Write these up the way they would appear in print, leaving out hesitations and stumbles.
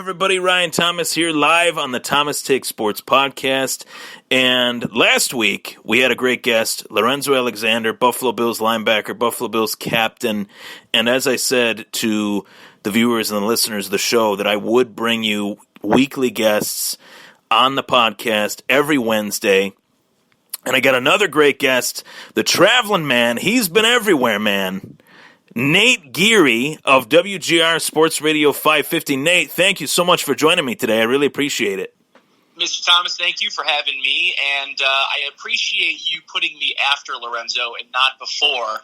everybody? Ryan Thomas here, live on the Thomas Take Sports podcast. And last week, we had a great guest, Lorenzo Alexander, Buffalo Bills linebacker, Buffalo Bills captain. And as I said to the viewers and the listeners of the show, that I would bring you weekly guests on the podcast every Wednesday. And I got another great guest, the traveling man. He's been everywhere, man. Nate Geary of WGR Sports Radio 550. Nate, thank you so much for joining me today. I really appreciate it. Mr. Thomas, thank you for having me, and I appreciate you putting me after Lorenzo and not before,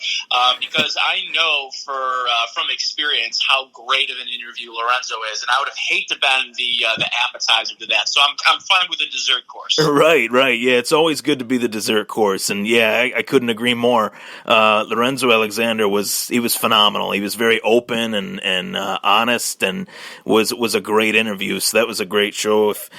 because I know from experience how great of an interview Lorenzo is, and I would have hated to been the appetizer to that. So I'm fine with the dessert course. Right. Yeah, it's always good to be the dessert course, and yeah, I couldn't agree more. Lorenzo Alexander was phenomenal. He was very open and honest, and was a great interview. So that was a great show. If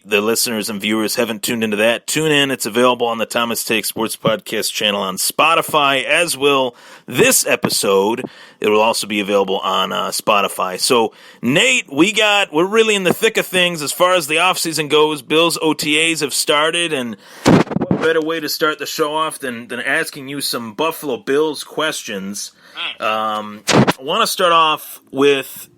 the listeners and viewers haven't tuned into that, tune in. It's available on the Thomas Take Sports Podcast channel on Spotify, as will this episode. It will also be available on Spotify. So, Nate, we're really in the thick of things as far as the offseason goes. Bills OTAs have started, and what better way to start the show off than asking you some Buffalo Bills questions. I want to start off with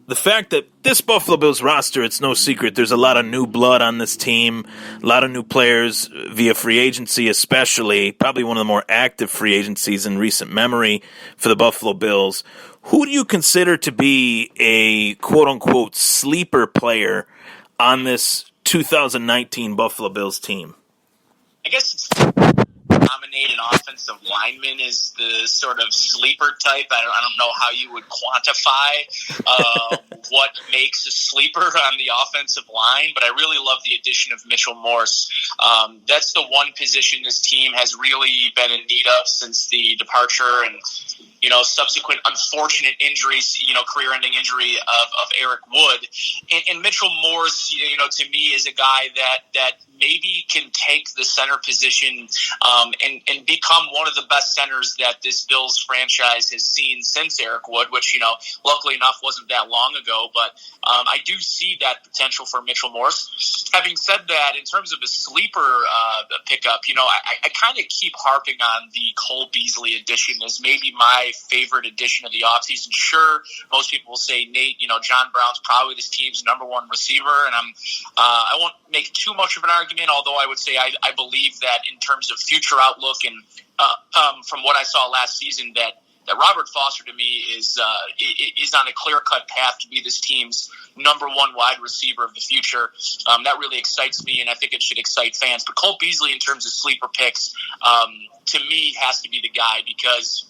the fact that this Buffalo Bills roster, it's no secret, there's a lot of new blood on this team, a lot of new players via free agency especially, probably one of the more active free agencies in recent memory for the Buffalo Bills. Who do you consider to be a quote-unquote sleeper player on this 2019 Buffalo Bills team? I guess it's nominate an offensive lineman is the sort of sleeper type. I don't know how you would quantify what makes a sleeper on the offensive line, but I really love the addition of Mitchell Morse. That's the one position this team has really been in need of since the departure and subsequent unfortunate injuries, career-ending injury of Eric Wood. And Mitchell Morse, to me is a guy that maybe can take the center position and become one of the best centers that this Bills franchise has seen since Eric Wood, which, luckily enough wasn't that long ago. But I do see that potential for Mitchell Morse. Having said that, in terms of a sleeper pickup, I kind of keep harping on the Cole Beasley addition as maybe my favorite addition of the offseason. Sure, most people will say, Nate, John Brown's probably this team's number one receiver, and I won't make too much of an argument, although I would say I believe that in terms of future outlook and from what I saw last season, that Robert Foster to me is on a clear-cut path to be this team's number one wide receiver of the future. That really excites me, and I think it should excite fans. But Cole Beasley, in terms of sleeper picks, to me has to be the guy because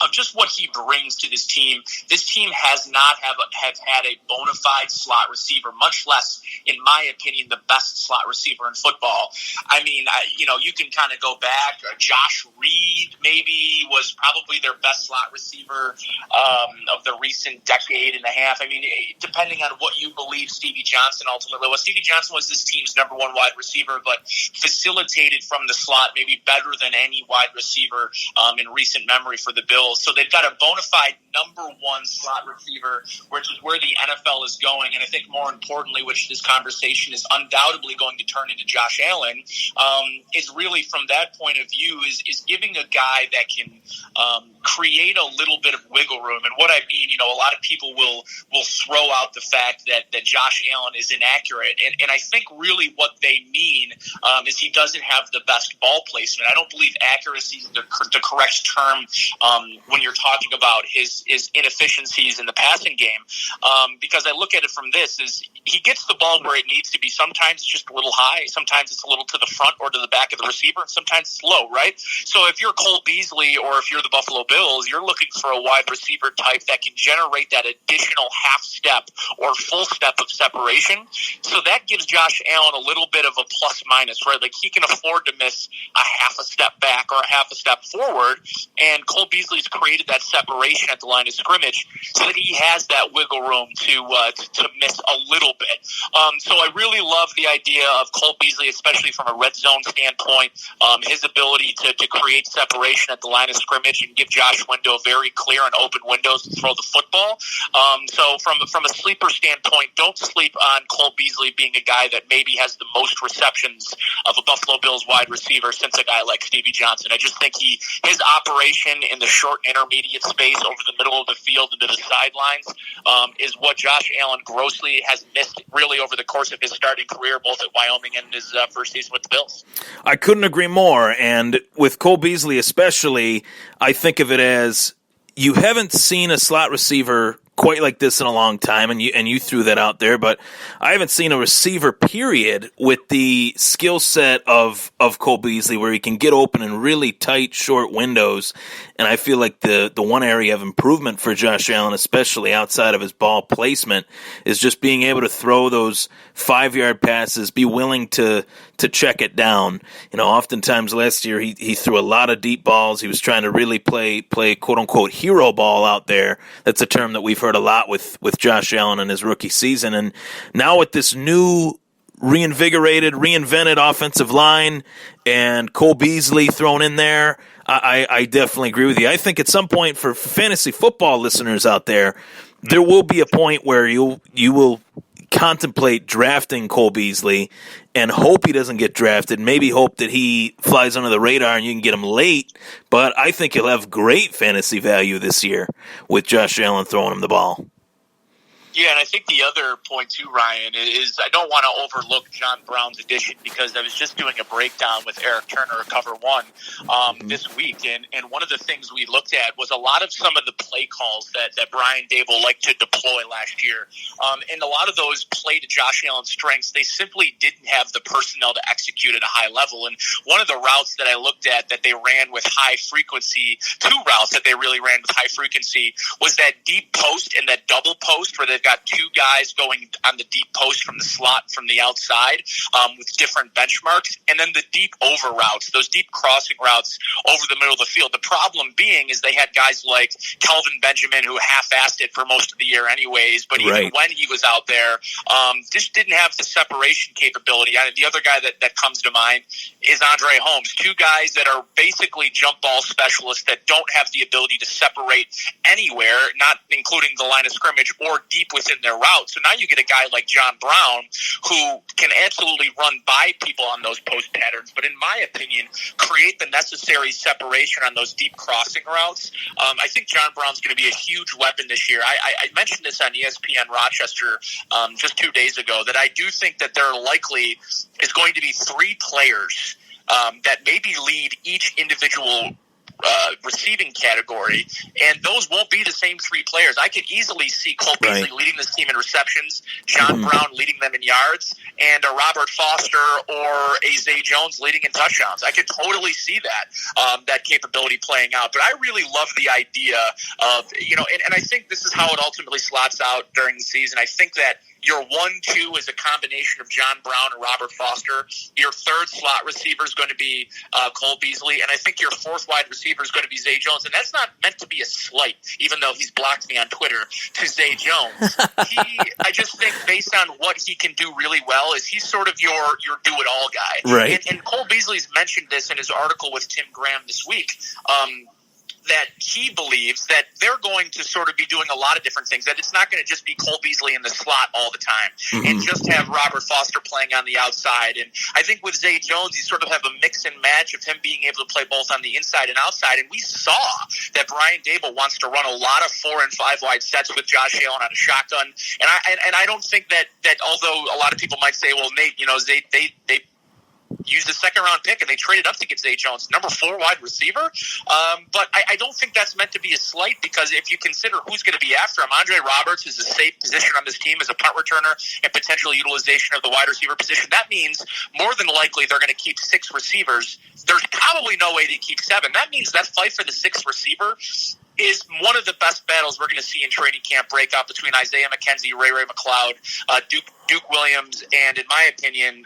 of just what he brings to this team. This team has not have had a bona fide slot receiver, much less, in my opinion, the best slot receiver in football. I mean, you can kind of go back. Josh Reed maybe was probably their best slot receiver of the recent decade and a half. I mean, depending on what you believe Stevie Johnson ultimately was. Stevie Johnson was this team's number one wide receiver, but facilitated from the slot maybe better than any wide receiver in recent memory for the Bills. So they've got a bona fide number one slot receiver, which is where the NFL is going. And I think more importantly, which this conversation is undoubtedly going to turn into Josh Allen, is really from that point of view is giving a guy that can create a little bit of wiggle room. And what I mean, a lot of people will throw out the fact that Josh Allen is inaccurate. And I think really what they mean is he doesn't have the best ball placement. I don't believe accuracy is the correct term when you're talking about his inefficiencies in the passing game, because I look at it from this is he gets the ball where it needs to be. Sometimes it's just a little high, sometimes it's a little to the front or to the back of the receiver, and sometimes it's low, right? So if you're Cole Beasley or if you're the Buffalo Bills, you're looking for a wide receiver type that can generate that additional half step or full step of separation. So that gives Josh Allen a little bit of a plus minus, right? Like he can afford to miss a half a step back or a half a step forward, and Cole Beasley's created that separation at the line of scrimmage, so that he has that wiggle room to miss a little bit. So I really love the idea of Cole Beasley, especially from a red zone standpoint, his ability to create separation at the line of scrimmage and give Josh Window very clear and open windows to throw the football. So from a sleeper standpoint, don't sleep on Cole Beasley being a guy that maybe has the most receptions of a Buffalo Bills wide receiver since a guy like Stevie Johnson. I just think his operation in the short intermediate space over the middle of the field into the sidelines is what Josh Allen grossly has missed really over the course of his starting career, both at Wyoming and his first season with the Bills. I couldn't agree more. And with Cole Beasley especially, I think of it as you haven't seen a slot receiver quite like this in a long time, and you threw that out there, but I haven't seen a receiver, period, with the skill set of Cole Beasley where he can get open in really tight, short windows. And I feel like the one area of improvement for Josh Allen, especially outside of his ball placement, is just being able to throw those 5-yard passes, be willing to check it down. Oftentimes last year he threw a lot of deep balls. He was trying to really play quote-unquote hero ball out there. That's a term that we've heard a lot with Josh Allen in his rookie season. And now with this new reinvigorated, reinvented offensive line and Cole Beasley thrown in there, I definitely agree with you. I think at some point for fantasy football listeners out there will be a point where you will contemplate drafting Cole Beasley and hope he doesn't get drafted, maybe hope that he flies under the radar and you can get him late, but I think he'll have great fantasy value this year with Josh Allen throwing him the ball. Yeah, and I think the other point too, Ryan, is I don't want to overlook John Brown's addition, because I was just doing a breakdown with Eric Turner at Cover One this week, and one of the things we looked at was a lot of some of the play calls that Brian Dable liked to deploy last year, and a lot of those play to Josh Allen's strengths. They simply didn't have the personnel to execute at a high level, and one of the routes that I looked at that they ran with high frequency, two routes that they really ran with high frequency, was that deep post and that double post where they've got two guys going on the deep post from the slot from the outside with different benchmarks, and then the deep over routes, those deep crossing routes over the middle of the field. The problem being is they had guys like Kelvin Benjamin who half-assed it for most of the year anyways, but even when he was out there, just didn't have the separation capability. The other guy that comes to mind is Andre Holmes, two guys that are basically jump ball specialists that don't have the ability to separate anywhere, not including the line of scrimmage or deep within their route. So now you get a guy like John Brown who can absolutely run by people on those post patterns, but in my opinion, create the necessary separation on those deep crossing routes. I think John Brown's going to be a huge weapon this year. I mentioned this on ESPN Rochester just 2 days ago, that I do think that there likely is going to be three players that maybe lead each individual receiving category, and those won't be the same three players. I could easily see Cole Beasley leading this team in receptions, John Brown leading them in yards, and a Robert Foster or a Zay Jones leading in touchdowns. I could totally see that capability playing out. But I really love the idea of, and I think this is how it ultimately slots out during the season. I think that your 1-2 is a combination of John Brown and Robert Foster. Your third slot receiver is going to be Cole Beasley, and I think your fourth wide receiver is going to be Zay Jones. And that's not meant to be a slight, even though he's blocked me on Twitter, to Zay Jones. I just think based on what he can do really well is he's sort of your do-it-all guy. Right. And Cole Beasley's mentioned this in his article with Tim Graham this week, that he believes that they're going to sort of be doing a lot of different things, that it's not going to just be Cole Beasley in the slot all the time and just have Robert Foster playing on the outside. And I think with Zay Jones, you sort of have a mix and match of him being able to play both on the inside and outside. And we saw that Brian Dable wants to run a lot of 4 and 5 wide sets with Josh Allen on a shotgun. And I don't think that although a lot of people might say, well, Nate, they used a second-round pick, and they traded up to get Zay Jones, number 4 wide receiver. But I don't think that's meant to be a slight, because if you consider who's going to be after him, Andre Roberts is a safe position on this team as a punt returner and potential utilization of the wide receiver position. That means more than likely they're going to keep 6 receivers. There's probably no way they keep 7. That means that fight for the 6th receiver is one of the best battles we're going to see in training camp breakout between Isaiah McKenzie, Ray McLeod, Duke Williams, and in my opinion,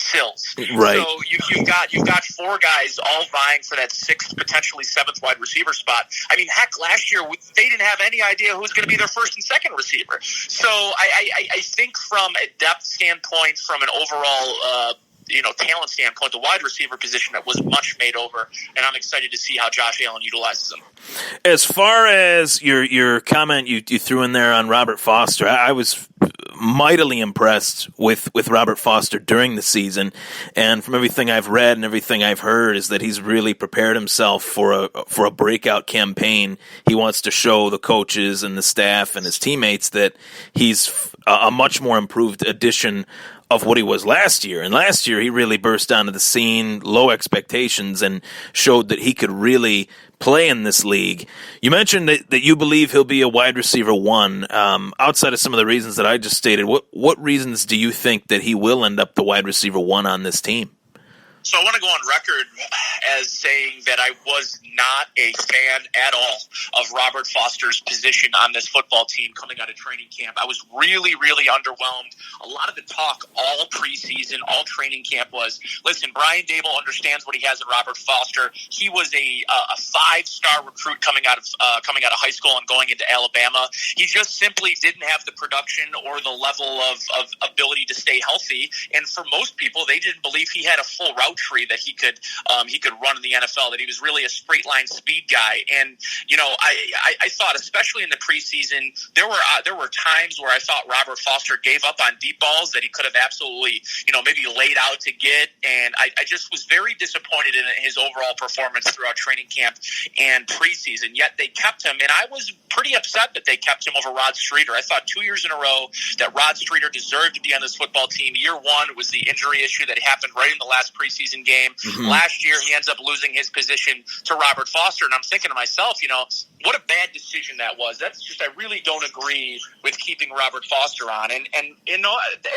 Sills. Right. So you've got four guys all vying for that sixth, potentially seventh wide receiver spot. I mean, heck, last year they didn't have any idea who was going to be their first and second receiver. So I think from a depth standpoint, from an overall talent standpoint, the wide receiver position that was much made over, and I'm excited to see how Josh Allen utilizes them. As far as your comment you threw in there on Robert Foster, I was mightily impressed with Robert Foster during the season, and from everything I've read and everything I've heard is that he's really prepared himself for a breakout campaign. He wants to show the coaches and the staff and his teammates that he's a much more improved addition of what he was last year. And last year he really burst onto the scene, low expectations, and showed that he could really play in this league. You mentioned that you believe he'll be a wide receiver one. Outside of some of the reasons that I just stated, what reasons do you think that he will end up the wide receiver one on this team? So I want to go on record as saying that I was not a fan at all of Robert Foster's position on this football team coming out of training camp. I was really, really underwhelmed. A lot of the talk all preseason, all training camp was, listen, Brian Dable understands what he has in Robert Foster. He was a five-star recruit coming out of high school and going into Alabama. He just simply didn't have the production or the level of ability to stay healthy. And for most people, they didn't believe he had a full route tree that he could run in the NFL, that he was really a straight line speed guy. And I thought, especially in the preseason, there were times where I thought Robert Foster gave up on deep balls that he could have absolutely maybe laid out to get, and I just was very disappointed in his overall performance throughout training camp and preseason. Yet they kept him, and I was pretty upset that they kept him over Rod Streeter. I thought 2 years in a row that Rod Streeter deserved to be on this football team. Year one was the injury issue that happened right in the last preseason game. Mm-hmm. Last year, he ends up losing his position to Robert Foster, and I'm thinking to myself, what a bad decision that was. That's just, I really don't agree with keeping Robert Foster on, and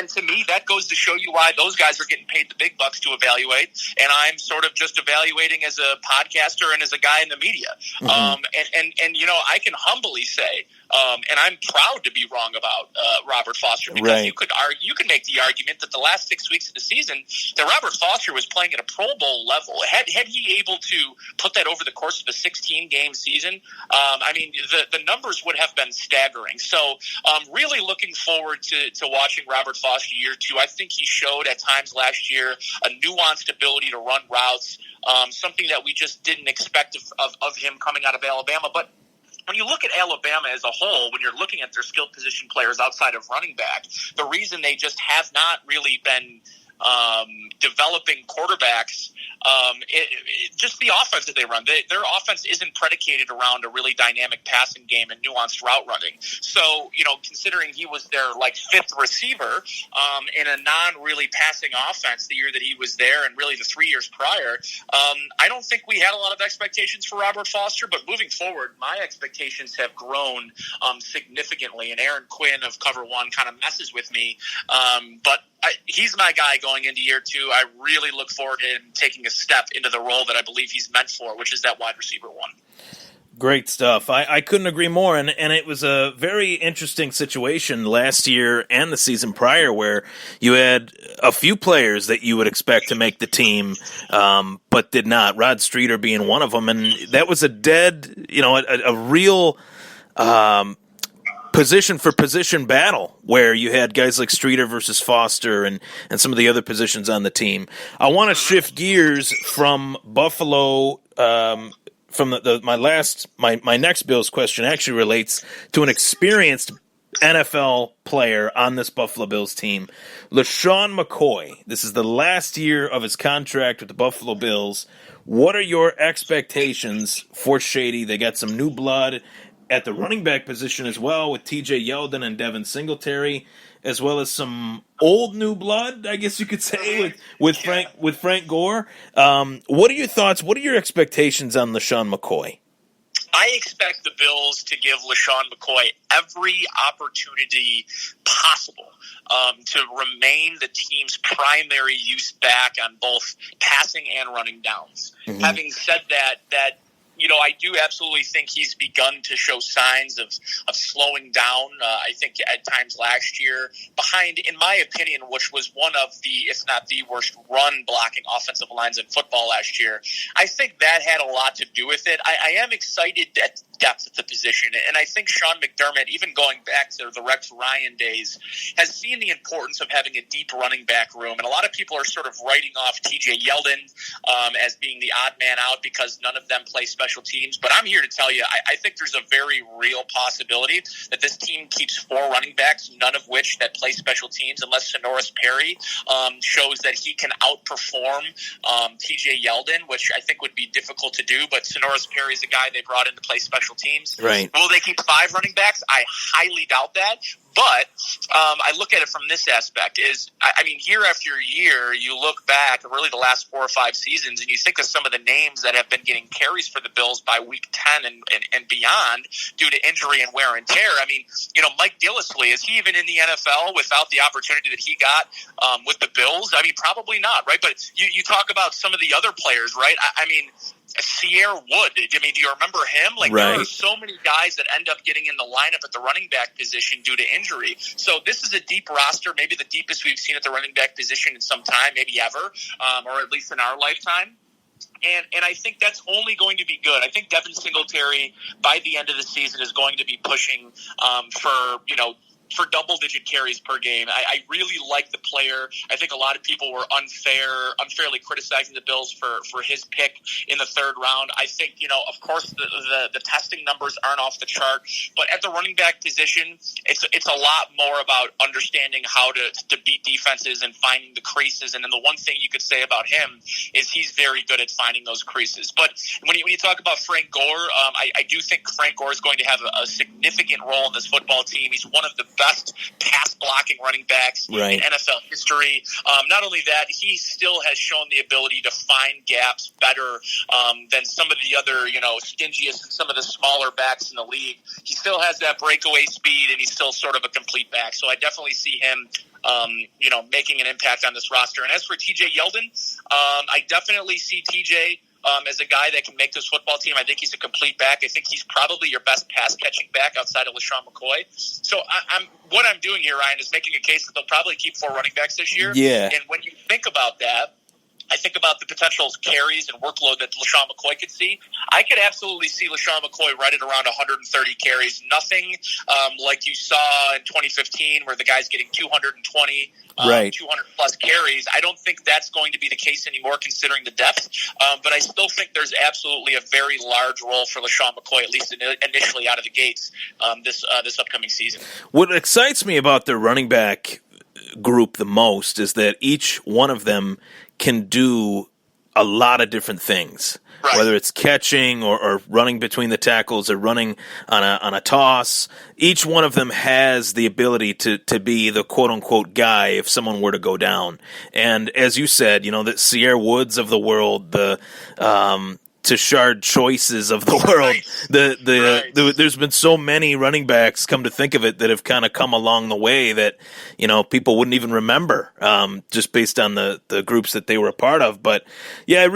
to me, that goes to show you why those guys are getting paid the big bucks to evaluate, and I'm sort of just evaluating as a podcaster and as a guy in the media. Mm-hmm. And I can humbly say, and I'm proud to be wrong about Robert Foster, because right. you could make the argument that the last 6 weeks of the season that Robert Foster was playing at a Pro Bowl level. Had he able to put that over the course of a 16-game season, the numbers would have been staggering. So really looking forward to watching Robert Foster year two. I think he showed at times last year a nuanced ability to run routes, something that we just didn't expect of him coming out of Alabama. But when you look at Alabama as a whole, when you're looking at their skilled position players outside of running back, the reason they just have not really been developing quarterbacks, just the offense that they run. Their offense isn't predicated around a really dynamic passing game and nuanced route running. So, considering he was their fifth receiver in a non-really passing offense the year that he was there, and really the 3 years prior, I don't think we had a lot of expectations for Robert Foster. But moving forward, my expectations have grown significantly. And Aaron Quinn of Cover One kind of messes with me, but he's my guy going into year two. I really look forward to him taking a step into the role that I believe he's meant for, which is that wide receiver one. Great stuff. I couldn't agree more, and it was a very interesting situation last year and the season prior where you had a few players that you would expect to make the team, but did not, Rod Streeter being one of them, and that was a real position for position battle where you had guys like Streeter versus Foster and some of the other positions on the team. I want to shift gears from Buffalo. From my next Bills question actually relates to an experienced NFL player on this Buffalo Bills team, LeSean McCoy. This is the last year of his contract with the Buffalo Bills. What are your expectations for Shady? They got some new blood at the running back position as well, with T.J. Yeldon and Devin Singletary, as well as some old new blood, I guess you could say, with Frank Gore. What are your thoughts? What are your expectations on LeSean McCoy? I expect the Bills to give LeSean McCoy every opportunity possible to remain the team's primary use back on both passing and running downs. Mm-hmm. Having said that I do absolutely think he's begun to show signs of slowing down. I think at times last year, behind, in my opinion, which was one of the, if not the worst run blocking offensive lines in football last year, I think that had a lot to do with it. I am excited at depth at the position, and I think Sean McDermott, even going back to the Rex Ryan days, has seen the importance of having a deep running back room. And a lot of people are sort of writing off TJ Yeldon as being the odd man out because none of them play special teams. But I'm here to tell you, I think there's a very real possibility that this team keeps 4 running backs, none of which that play special teams, unless Sonoris Perry shows that he can outperform TJ Yeldon, which I think would be difficult to do. But Sonoris Perry is a guy they brought in to play special teams. Right. Will they keep 5 running backs? I highly doubt that. But I look at it from this aspect is, I mean, year after year, you look back, really the last 4 or 5 seasons, and you think of some of the names that have been getting carries for the Bills by week 10 and beyond due to injury and wear and tear. I mean, Mike Gillislee, is he even in the NFL without the opportunity that he got with the Bills? I mean, probably not, right? But you talk about some of the other players, right? I mean, Sierra Wood, I mean, do you remember him? Like, right. There are so many guys that end up getting in the lineup at the running back position due to injury. So this is a deep roster, maybe the deepest we've seen at the running back position in some time, maybe ever, or at least in our lifetime. And I think that's only going to be good. I think Devin Singletary, by the end of the season, is going to be pushing for double-digit carries per game. I really like the player. I think a lot of people were unfairly criticizing the Bills for his pick in the 3rd round. I think, of course, the testing numbers aren't off the chart, but at the running back position, it's a lot more about understanding how to beat defenses and finding the creases. And then the one thing you could say about him is he's very good at finding those creases. But when you talk about Frank Gore, I do think Frank Gore is going to have a significant role in this football team. He's one of the best pass-blocking running backs in NFL history. Not only that, he still has shown the ability to find gaps better than some of the other, stingiest and some of the smaller backs in the league. He still has that breakaway speed, and he's still sort of a complete back. So I definitely see him making an impact on this roster. And as for TJ Yeldon, I definitely see TJ as a guy that can make this football team. I think he's a complete back. I think he's probably your best pass-catching back outside of LaShawn McCoy. So what I'm doing here, Ryan, is making a case that they'll probably keep 4 running backs this year. Yeah. And when you think about that, I think about the potential carries and workload that LaShawn McCoy could see. I could absolutely see LaShawn McCoy right at around 130 carries. Nothing like you saw in 2015 where the guy's getting 220, 200-plus carries. I don't think that's going to be the case anymore considering the depth. But I still think there's absolutely a very large role for LaShawn McCoy, at least initially out of the gates this upcoming season. What excites me about their running back group the most is that each one of them can do a lot of different things, right. Whether it's catching or running between the tackles or running on a toss. Each one of them has the ability to be the quote-unquote guy if someone were to go down. And as you said, the Sierra Woods of the world, the Tashard Choices of the world. There's been so many running backs, come to think of it, that have kind of come along the way that people wouldn't even remember, just based on the groups that they were a part of. But yeah,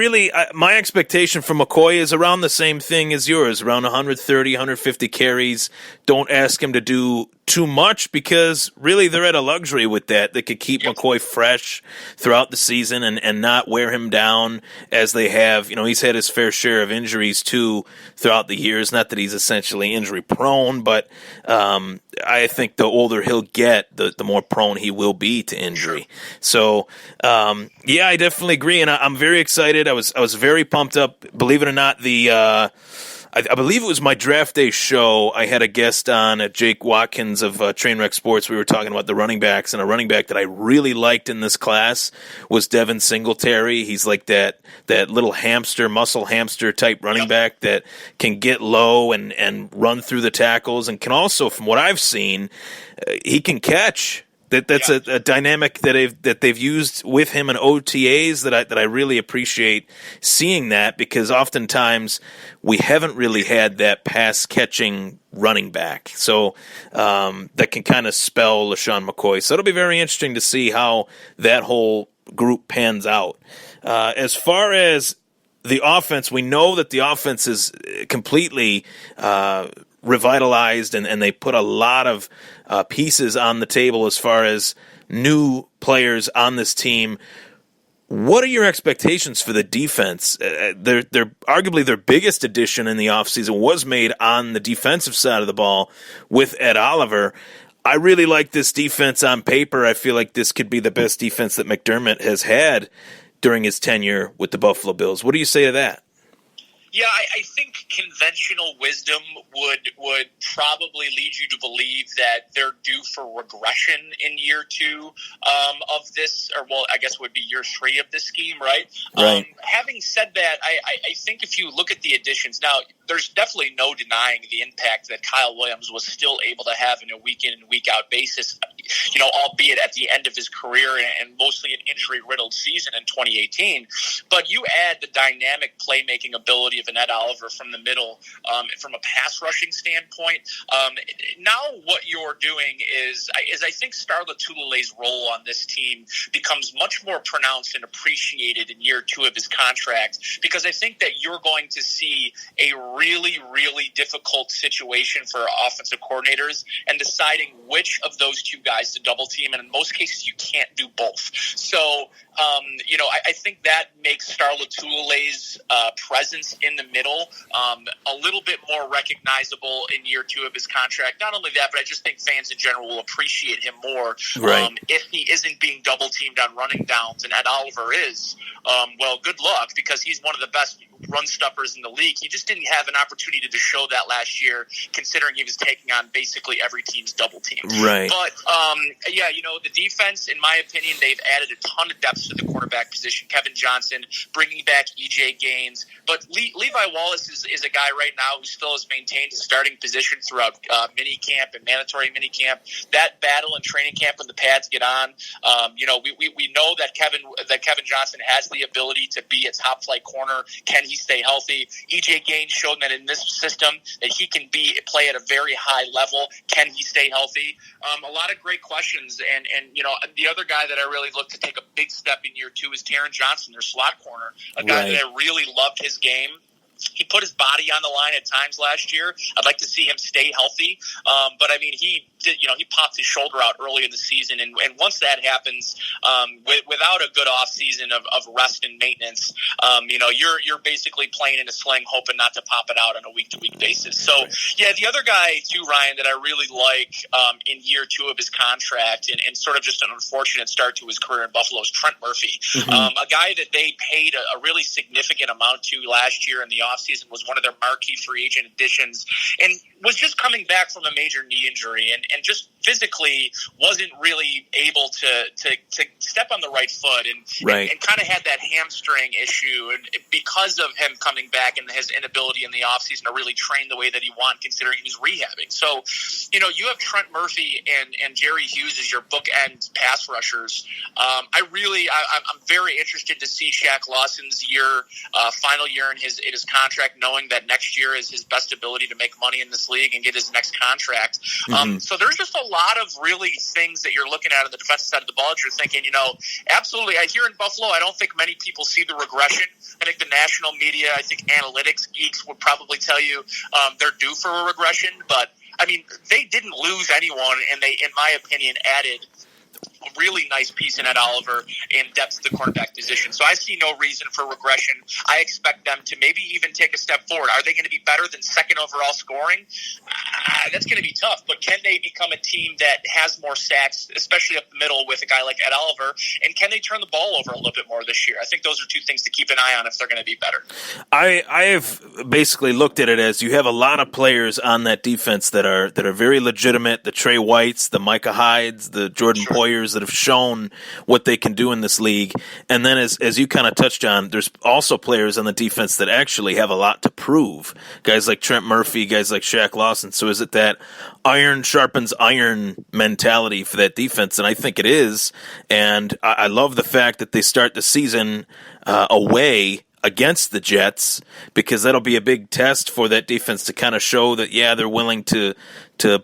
my expectation for McCoy is around the same thing as yours, around 130, 150 carries. Don't ask him to do too much because really they're at a luxury with that. They could keep McCoy fresh throughout the season and not wear him down as they have. He's had his fair share of injuries too throughout the years. Not that he's essentially injury prone, but I think the older he'll get, the more prone he will be to injury. So yeah, I definitely agree, and I'm very excited. I was very pumped up. Believe it or not, I believe it was my draft day show. I had a guest on, Jake Watkins of Trainwreck Sports. We were talking about the running backs, and a running back that I really liked in this class was Devin Singletary. He's like that little muscle hamster type running back that can get low and run through the tackles, and can also, from what I've seen, he can catch. That's a dynamic that they've used with him in OTAs that I really appreciate seeing that, because oftentimes we haven't really had that pass catching running back. So that can kind of spell LaShawn McCoy. So it'll be very interesting to see how that whole group pans out. As far as the offense, we know that the offense is completely revitalized, and they put a lot of pieces on the table as far as new players on this team. What are your expectations for the defense? They're arguably their biggest addition in the offseason was made on the defensive side of the ball with Ed Oliver. I really like this defense on paper. I feel like this could be the best defense that McDermott has had during his tenure with the Buffalo Bills. What do you say to that? Yeah, I think conventional wisdom would probably lead you to believe that they're due for regression in year 2 of this, or well, I guess would be year 3 of this scheme, right? Right. Having said that, I think if you look at the additions now, there's definitely no denying the impact that Kyle Williams was still able to have in a week in and week out basis, albeit at the end of his career and mostly an injury-riddled season in 2018. But you add the dynamic playmaking ability of an Ed Oliver from the middle, from a pass rushing standpoint. Now what you're doing is I think Star Lotulelei's role on this team becomes much more pronounced and appreciated in year 2 of his contract, because I think that you're going to see a really, really difficult situation for offensive coordinators and deciding which of those 2 guys to double team. And in most cases, you can't do both. So, I think that makes Star Lotulelei's presence in the middle a little bit more recognizable in year 2 of his contract. Not only that, but I just think fans in general will appreciate him more if he isn't being double teamed on running downs, and Ed Oliver is. Well, good luck, because he's one of the best run stuffers in the league. He just didn't have an opportunity to show that last year, considering he was taking on basically every team's double team. Right. But the defense, in my opinion, they've added a ton of depth to the quarterback position. Kevin Johnson, bringing back EJ Gaines, but Levi Wallace is a guy right now who still has maintained his starting position throughout mini camp and mandatory mini camp. That battle in training camp when the pads get on, we know that Kevin Johnson has the ability to be a top flight corner. Can he stay healthy? EJ Gaines showed that in this system that he can play at a very high level. Can he stay healthy? A lot of great questions, and the other guy that I really look to take a big step in year 2 is Taron Johnson, their slot corner, a guy that I really loved his game. He put his body on the line at times last year. I'd like to see him stay healthy. But I mean, he popped his shoulder out early in the season. And once that happens, without a good off season of rest and maintenance, you're basically playing in a sling, hoping not to pop it out on a week to week basis. So yeah, the other guy too, Ryan, that I really like, in year 2 of his contract and sort of just an unfortunate start to his career in Buffalo is Trent Murphy. Mm-hmm. A guy that they paid a really significant amount to last year in the offseason, was one of their marquee free agent additions, and was just coming back from a major knee injury and just physically wasn't really able to step on the right foot and kind of had that hamstring issue, and because of him coming back and his inability in the offseason to really train the way that he wanted, considering he was rehabbing. So, you have Trent Murphy and Jerry Hughes as your bookend pass rushers. I'm very interested to see Shaq Lawson's final year in his contract, knowing that next year is his best ability to make money in this league and get his next contract. So there's just a lot of really things that you're looking at on the defensive side of the ball that you're thinking, absolutely. Here in Buffalo, I don't think many people see the regression. I think the national media, I think analytics geeks would probably tell you they're due for a regression. But, I mean, they didn't lose anyone, and they, in my opinion, added a really nice piece in Ed Oliver in depth to the cornerback position. So I see no reason for regression. I expect them to maybe even take a step forward. Are they going to be better than second overall scoring? That's going to be tough. But can they become a team that has more sacks, especially up the middle with a guy like Ed Oliver? And can they turn the ball over a little bit more this year? I think those are 2 things to keep an eye on if they're going to be better. I have basically looked at it as you have a lot of players on that defense that are very legitimate. The Trey Whites, the Micah Hydes, the Jordan Poyers that have shown what they can do in this league. And then as you kind of touched on, there's also players on the defense that actually have a lot to prove. Guys like Trent Murphy, guys like Shaq Lawson. So is it that iron sharpens iron mentality for that defense? And I think it is. And I love the fact that they start the season away against the Jets, because that'll be a big test for that defense to kind of show that, they're willing to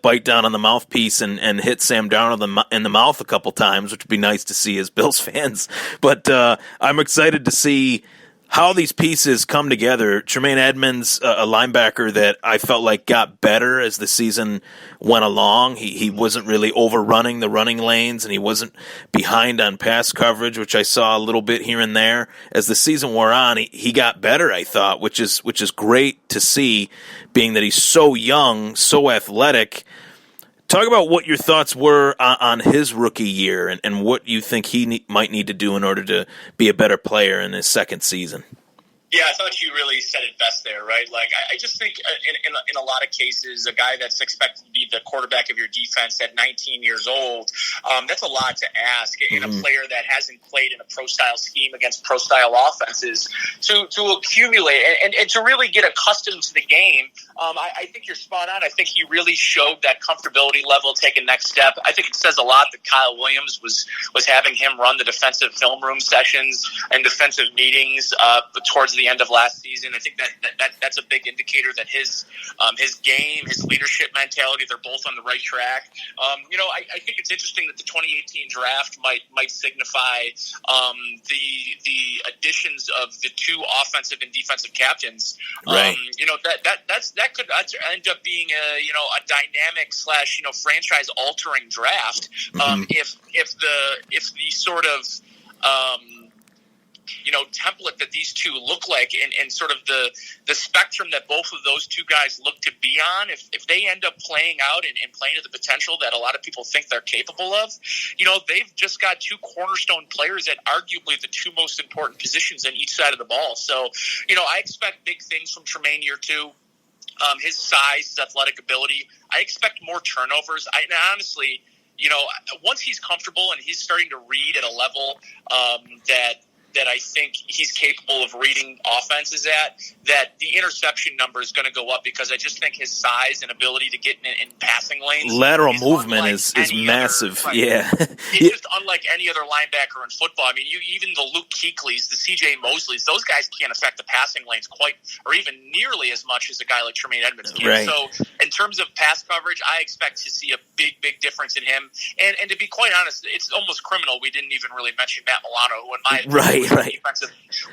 bite down on the mouthpiece and hit Sam Darnold in the mouth a couple times, which would be nice to see as Bills fans. But I'm excited to see how these pieces come together. Tremaine Edmonds, a linebacker that I felt like got better as the season went along. He wasn't really overrunning the running lanes, and he wasn't behind on pass coverage, which I saw a little bit here and there. As the season wore on, he got better, I thought, which is great to see, being that he's so young, so athletic. Talk about what your thoughts were on his rookie year and what you think he might need to do in order to be a better player in his second season. Yeah, I thought you really said it best there, right? Like, I just think in a lot of cases, a guy that's expected to be the quarterback of your defense at 19 years old, that's a lot to ask in a player that hasn't played in a pro-style scheme against pro-style offenses to accumulate and to really get accustomed to the game. I think you're spot on. I think he really showed that comfortability level, take a next step. I think it says a lot that Kyle Williams was having him run the defensive film room sessions and defensive meetings towards the end of last season. I think that's a big indicator that his game, his leadership mentality, they're both on the right track. I think it's interesting that the 2018 draft might signify the additions of the two offensive and defensive captains. Right. That could end up being a dynamic / franchise altering draft. If the sort of template that these two look like and sort of the spectrum that both of those two guys look to be on, if they end up playing out and playing to the potential that a lot of people think they're capable of, they've just got two cornerstone players at arguably the two most important positions on each side of the ball. So, I expect big things from Tremaine year two. His size, his athletic ability. I expect more turnovers. Honestly, once he's comfortable and he's starting to read at a level that I think he's capable of reading offenses at, that the interception number is going to go up because I just think his size and ability to get in passing lanes. Lateral movement is massive. Yeah. It's just unlike any other linebacker in football. I mean, even the Luke Kuechly's, the CJ Mosleys, those guys can't affect the passing lanes quite or even nearly as much as a guy like Tremaine Edmonds can. Right. So in terms of pass coverage, I expect to see a big difference in him. And to be quite honest, it's almost criminal we didn't even really mention Matt Milano, who in my opinion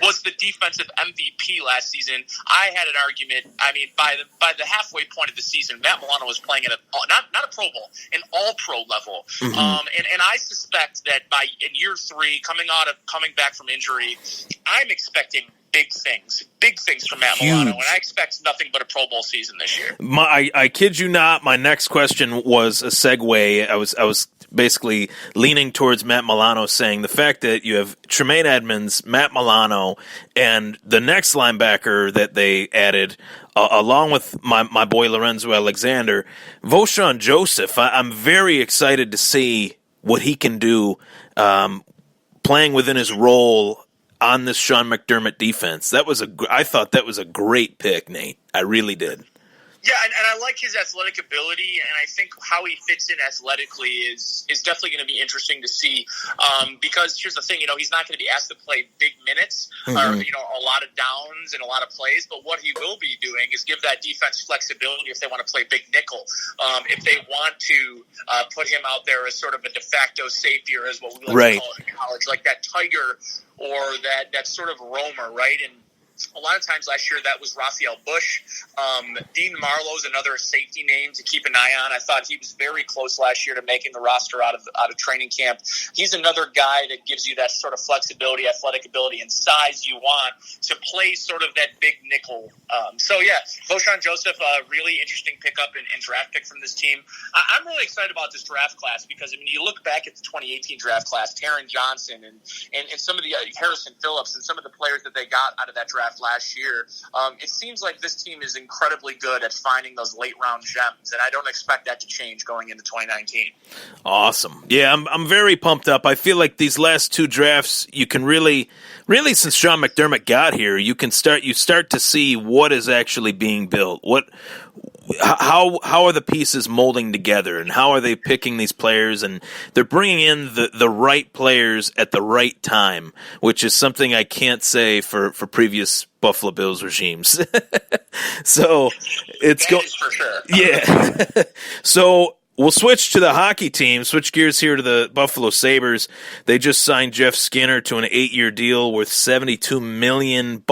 was the defensive MVP last season. I had an argument. I mean, by the halfway point of the season, Matt Milano was playing at not a Pro Bowl, an All-Pro level. And I suspect that in year three, coming back from injury, I'm expecting big things from Matt Milano, and I expect nothing but a Pro Bowl season this year. I kid you not. My next question was a segue. I was basically leaning towards Matt Milano, saying the fact that you have Tremaine Edmonds, Matt Milano, and the next linebacker that they added, along with my boy Lorenzo Alexander, Voshon Joseph. I'm very excited to see what he can do playing within his role on this Sean McDermott defense. I thought that was a great pick, Nate. I really did. Yeah, and I like his athletic ability, and I think how he fits in athletically is definitely going to be interesting to see. Because here's the thing, he's not going to be asked to play big minutes or a lot of downs and a lot of plays. But what he will be doing is give that defense flexibility if they want to play big nickel. If they want to put him out there as sort of a de facto savior, as what we like to call it in college, like that tiger or that sort of roamer, right? And a lot of times last year that was Raphael Bush. Dean Marlowe's another safety name to keep an eye on. I thought he was very close last year to making the roster out of training camp. He's another guy that gives you that sort of flexibility, athletic ability, and size you want to play sort of that big nickel. Voshon Joseph, a really interesting pickup and draft pick from this team. I'm really excited about this draft class because, you look back at the 2018 draft class, Taron Johnson and some of the Harrison Phillips and some of the players that they got out of that draft last year. It seems like this team is incredibly good at finding those late round gems, and I don't expect that to change going into 2019. Awesome. Yeah, I'm very pumped up. I feel like these last two drafts, you can really since Sean McDermott got here, you start to see what is actually being built. How are the pieces molding together, and how are they picking these players? And they're bringing in the right players at the right time, which is something I can't say for previous Buffalo Bills regimes. So it's for sure. Yeah. So We'll switch to the hockey team. Switch gears here to the Buffalo Sabres. They just signed Jeff Skinner to an 8-year deal worth $72 million.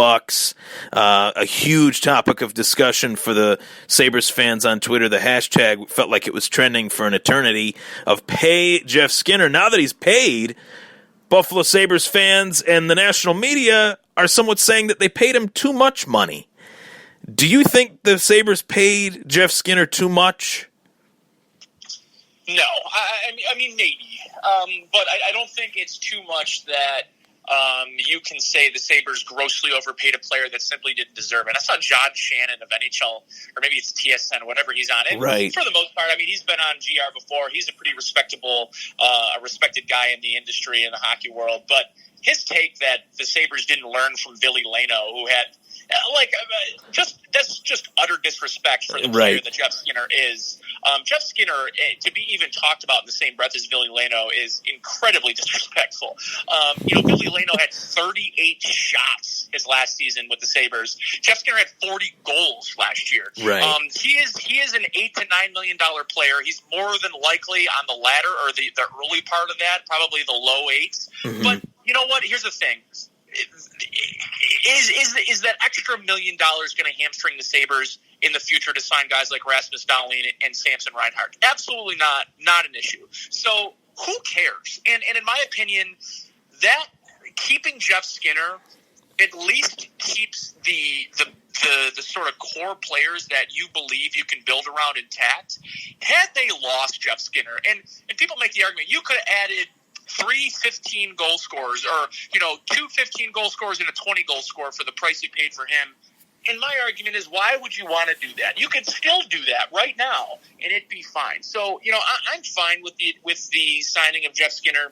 A huge topic of discussion for the Sabres fans on Twitter. The hashtag felt like it was trending for an eternity of pay Jeff Skinner. Now that he's paid, Buffalo Sabres fans and the national media are somewhat saying that they paid him too much money. Do you think the Sabres paid Jeff Skinner too much? No, I mean maybe, but I don't think it's too much that you can say the Sabres grossly overpaid a player that simply didn't deserve it. I saw John Shannon of NHL, or maybe it's TSN, whatever he's on. And right. For the most part, I mean, he's been on GR before. He's a pretty respectable, a respected guy in the industry, in the hockey world. But his take that the Sabres didn't learn from Billy Leno, who had that's just utter disrespect for the player right. that Jeff Skinner is. Jeff Skinner, to be even talked about in the same breath as Billy Leno, is incredibly disrespectful. Billy Leno had 38 shots his last season with the Sabres. Jeff Skinner had 40 goals last year. Right. He is an $8 to $9 million player. He's more than likely on the ladder, or the early part of that, probably the low eights. Mm-hmm. But you know what? Here's the thing. Is that extra $1 million going to hamstring the Sabres in the future to sign guys like Rasmus Dahlin and Samson Reinhart? Absolutely not an issue. So who cares? And in my opinion, that keeping Jeff Skinner at least keeps the sort of core players that you believe you can build around intact. Had they lost Jeff Skinner, and people make the argument, you could have added 3 15-goal scorers, or 2 15-goal scorers and a 20-goal scorer for the price you paid for him. And my argument is, why would you want to do that? You could still do that right now, and it'd be fine. So, I'm fine with the signing of Jeff Skinner.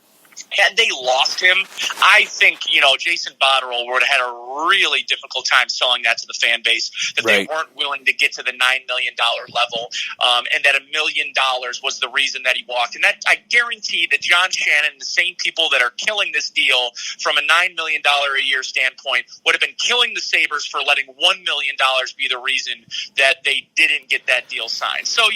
Had they lost him, I think, Jason Botterill would have had a really difficult time selling that to the fan base, that right. They weren't willing to get to the $9 million level, and that $1 million was the reason that he walked. And that, I guarantee that John Shannon, the same people that are killing this deal from a $9 million a year standpoint, would have been killing the Sabres for letting $1 million be the reason that they didn't get that deal signed. So,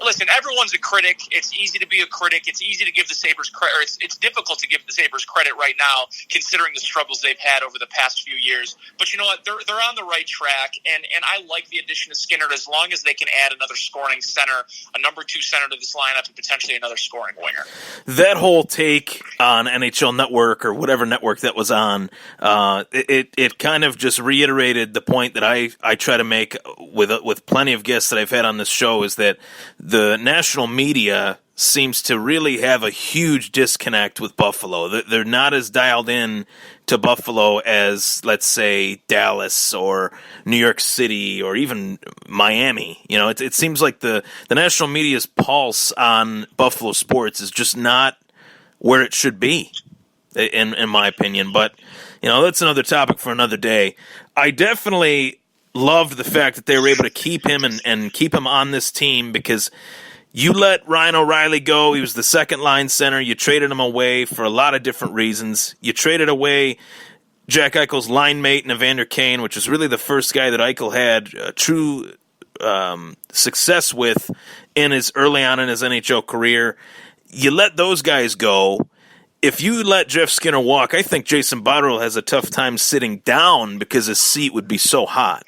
listen, everyone's a critic. It's easy to be a critic. It's easy to give the Sabres credit. It's difficult to give the Sabres credit right now, considering the struggles they've had over the past few years. But you know what? They're on the right track, and I like the addition of Skinner as long as they can add another scoring center, a number 2 center to this lineup, and potentially another scoring winger. That whole take on NHL Network, or whatever network that was on, it kind of just reiterated the point that I try to make with plenty of guests that I've had on this show, is that the national media seems to really have a huge disconnect with Buffalo. They're not as dialed in to Buffalo as, let's say, Dallas or New York City or even Miami. It seems like the national media's pulse on Buffalo sports is just not where it should be, in my opinion. But, that's another topic for another day. I definitely loved the fact that they were able to keep him and keep him on this team, because you let Ryan O'Reilly go. He was the second-line center. You traded him away for a lot of different reasons. You traded away Jack Eichel's line mate, Evander Kane, which was really the first guy that Eichel had true success with early on in his NHL career. You let those guys go. If you let Jeff Skinner walk, I think Jason Botterill has a tough time sitting down because his seat would be so hot.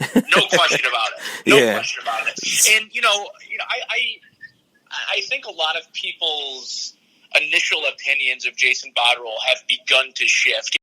No question about it. No question about it. And I think a lot of people's initial opinions of Jason Botterill have begun to shift.